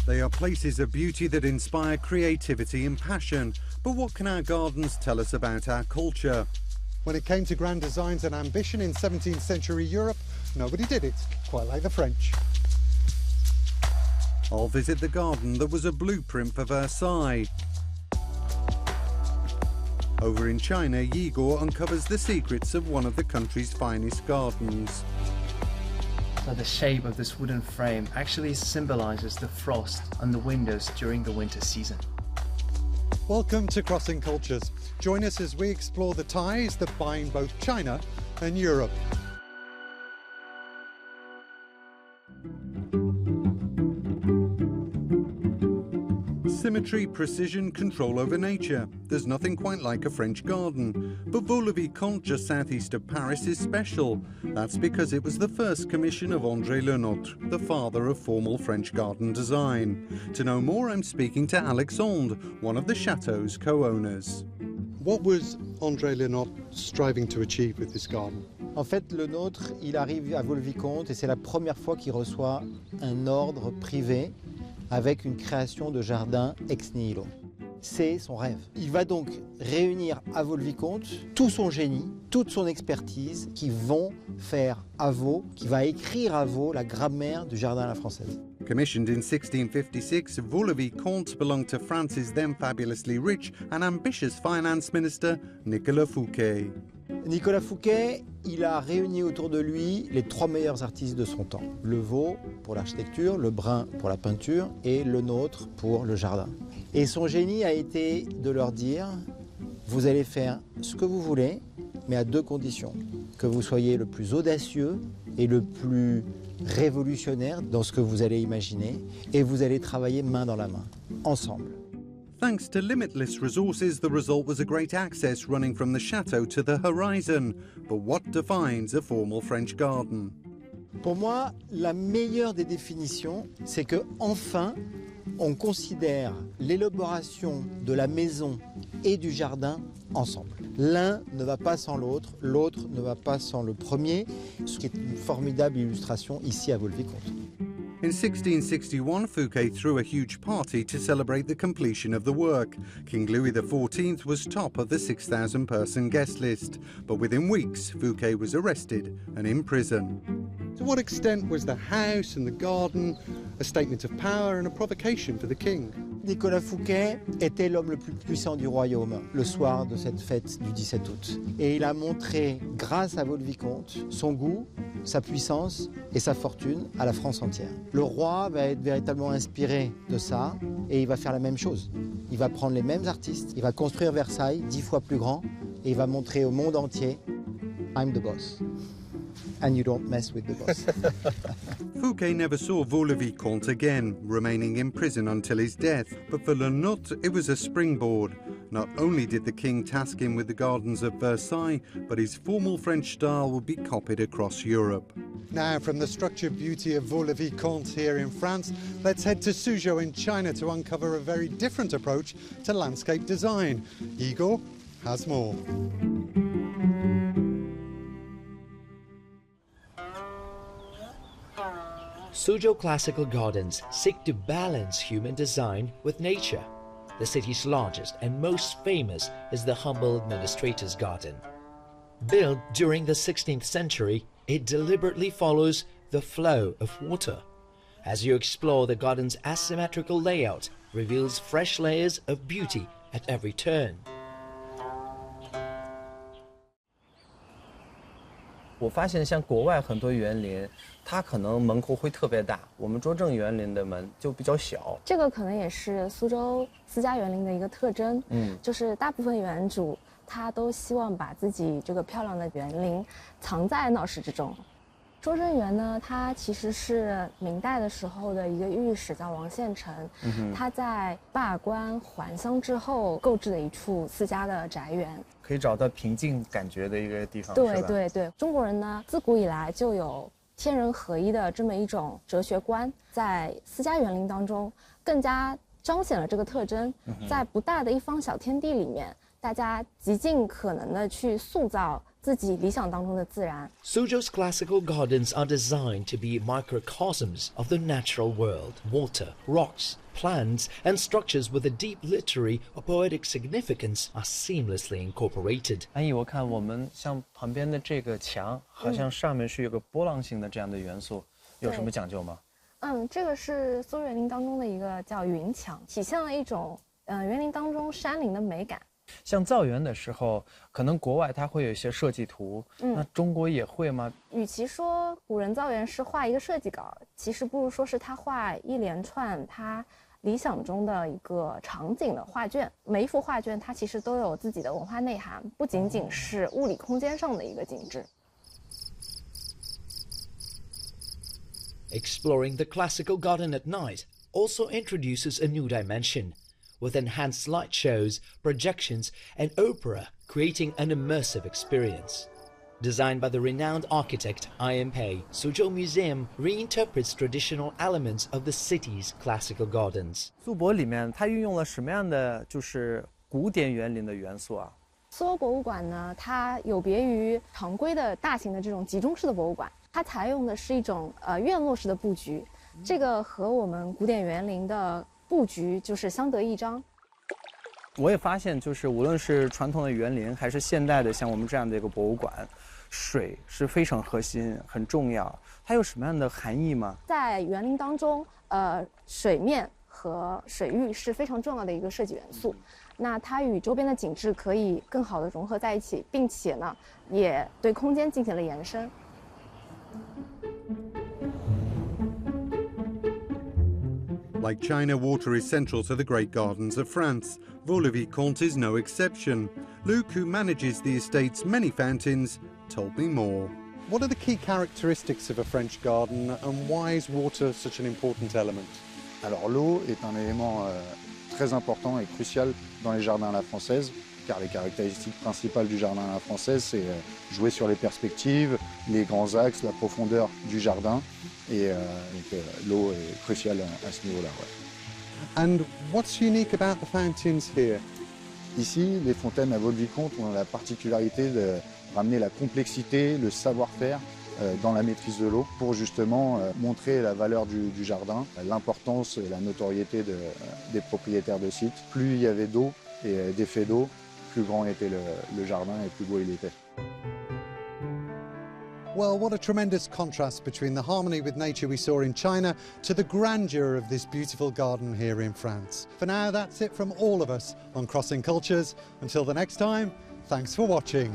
They are places of beauty that inspire creativity and passion. But what can our gardens tell us about our culture? When it came to grand designs and ambition in 17th century Europe, nobody did it quite like the French. I'll visit the garden that was a blueprint for Versailles. Over in China, Igor uncovers the secrets of one of the country's finest gardens. So the shape of this wooden frame actually symbolizes the frost on the windows during the winter season. Welcome to Crossing Cultures. Join us as we explore the ties that bind both China and Europe. Symmetry, precision, control over nature. There's nothing quite like a French garden. But Vaux-le-Vicomte, just southeast of Paris, is special. That's because it was the first commission of André Le Nôtre, the father of formal French garden design. To know more, I'm speaking to Alexandre, one of the chateau's co-owners. What was André Le Nôtre striving to achieve with this garden? En fait, Le Nôtre, il arrive à Vaux-le-Vicomte et c'est la première fois qu'il reçoit un ordre privé avec une création de jardin ex nihilo. C'est son rêve. Il va donc réunir à Vaux-le-Vicomte tout son génie, toute son expertise qui vont faire à Vaux, qui va écrire à Vaux la grammaire du jardin à la française. Commissioned in 1656, Vaux-le-Vicomte belonged to France's then fabulously rich and ambitious finance minister, Nicolas Fouquet. Nicolas Fouquet, il a réuni autour de lui les trois meilleurs artistes de son temps. Le Vaux pour l'architecture, le Brun pour la peinture et Le Nôtre pour le jardin. Et son génie a été de leur dire, vous allez faire ce que vous voulez, mais à deux conditions. Que vous soyez le plus audacieux et le plus révolutionnaire dans ce que vous allez imaginer, et vous allez travailler main dans la main, ensemble. Thanks to limitless resources, the result was a great access running from the chateau to the horizon. But what defines a formal French garden? Pour moi, la meilleure des définitions, c'est que enfin, on considère l'élaboration de la maison et du jardin ensemble. L'un ne va pas sans l'autre, l'autre ne va pas sans le premier, ce qui est une formidable illustration ici à Vaux-le-Vicomte. In 1661, Fouquet threw a huge party to celebrate the completion of the work. King Louis XIV was top of the 6,000-person guest list, but within weeks, Fouquet was arrested and in prison. To what extent was the house and the garden a statement of power and a provocation for the king? Nicolas Fouquet était l'homme le plus puissant du royaume le soir de cette fête du 17 août. Et il a montré, grâce à Vaux-le-Vicomte, son goût, sa puissance et sa fortune à la France entière. Le roi va être véritablement inspiré de ça et il va faire la même chose. Il va prendre les mêmes artistes, il va construire Versailles 10 fois plus grand et il va montrer au monde entier « I'm the boss ». And you don't mess with the boss. Fouquet never saw Vaux-le-Vicomte again, remaining in prison until his death. But for Le Nôtre, it was a springboard. Not only did the king task him with the gardens of Versailles, but his formal French style would be copied across Europe. Now, from the structured beauty of Vaux-le-Vicomte here in France, let's head to Suzhou in China to uncover a very different approach to landscape design. Igor has more. Suzhou Classical Gardens seek to balance human design with nature. The city's largest and most famous is the humble administrator's garden. Built during the 16th century, it deliberately follows the flow of water. As you explore the garden's asymmetrical layout, reveals fresh layers of beauty at every turn. 我发现像国外很多园林，它可能门口会特别大，我们拙政园林的门就比较小。这个可能也是苏州私家园林的一个特征，就是大部分园主他都希望把自己这个漂亮的园林藏在闹市之中。拙政园呢，它其实是明代的时候的一个御史叫王献臣，他在罢官还乡之后购置的一处私家的宅园。 可以找到平静感觉的一个地方。对对对，中国人呢自古以来就有天人合一的这么一种哲学观，在私家园林当中更加彰显了这个特征。在不大的一方小天地里面，大家极尽可能的去塑造自己理想当中的自然。 Suzhou's classical gardens are designed to be microcosms of the natural world. Water, rocks, plants, and structures with a deep literary or poetic significance are seamlessly incorporated. 安逸，我看我们像旁边的这个墙，好像上面是有个波浪形的这样的元素，有什么讲究吗？这个是苏园林当中的一个叫云墙，体现了一种园林当中山林的美感。像造园的时候，可能国外它会有一些设计图，那中国也会吗？与其说古人造园是画一个设计稿，其实不如说是他画一连串他理想中的一个场景的画卷。每一幅画卷它其实都有自己的文化内涵，不仅仅是物理空间上的一个景致。Exploring the classical garden at night also introduces a new dimension, with enhanced light shows, projections, and opera, creating an immersive experience. Designed by the renowned architect I.M. Pei, Suzhou Museum reinterprets traditional elements of the city's classical gardens. 苏博里面它运用了什么样的就是古典园林的元素啊？苏州博物馆呢，它有别于常规的大型的这种集中式的博物馆，它采用的是一种院落式的布局，这个和我们古典园林的布局就是相得益彰。我也发现，就是无论是传统的园林，还是现代的像我们这样的一个博物馆，水是非常核心、很重要。它有什么样的含义吗？在园林当中，水面和水域是非常重要的一个设计元素。那它与周边的景致可以更好的融合在一起，并且呢，也对空间进行了延伸。Like China, water is central to the great gardens of France. Vaux-le-Vicomte is no exception. Luke, who manages the estate's many fountains, told me more. What are the key characteristics of a French garden and why is water such an important element? Alors l'eau est un élément très important et crucial dans les jardins à la française, car les caractéristiques principales du jardin à la française, c'est jouer sur les perspectives, les grands axes, la profondeur du jardin, et l'eau est cruciale à ce niveau-là. Ouais. And what's unique about the fountains here? Ici, les fontaines à Vaux-le-Vicomte ont la particularité de ramener la complexité, le savoir-faire dans la maîtrise de l'eau pour justement montrer la valeur du jardin, l'importance et la notoriété des propriétaires de sites. Plus il y avait d'eau et d'effet d'eau, plus grand était le jardin et plus beau il était. Well, what a tremendous contrast between the harmony with nature we saw in China to the grandeur of this beautiful garden here in France. For now, that's it from all of us on Crossing Cultures. Until the next time, thanks for watching.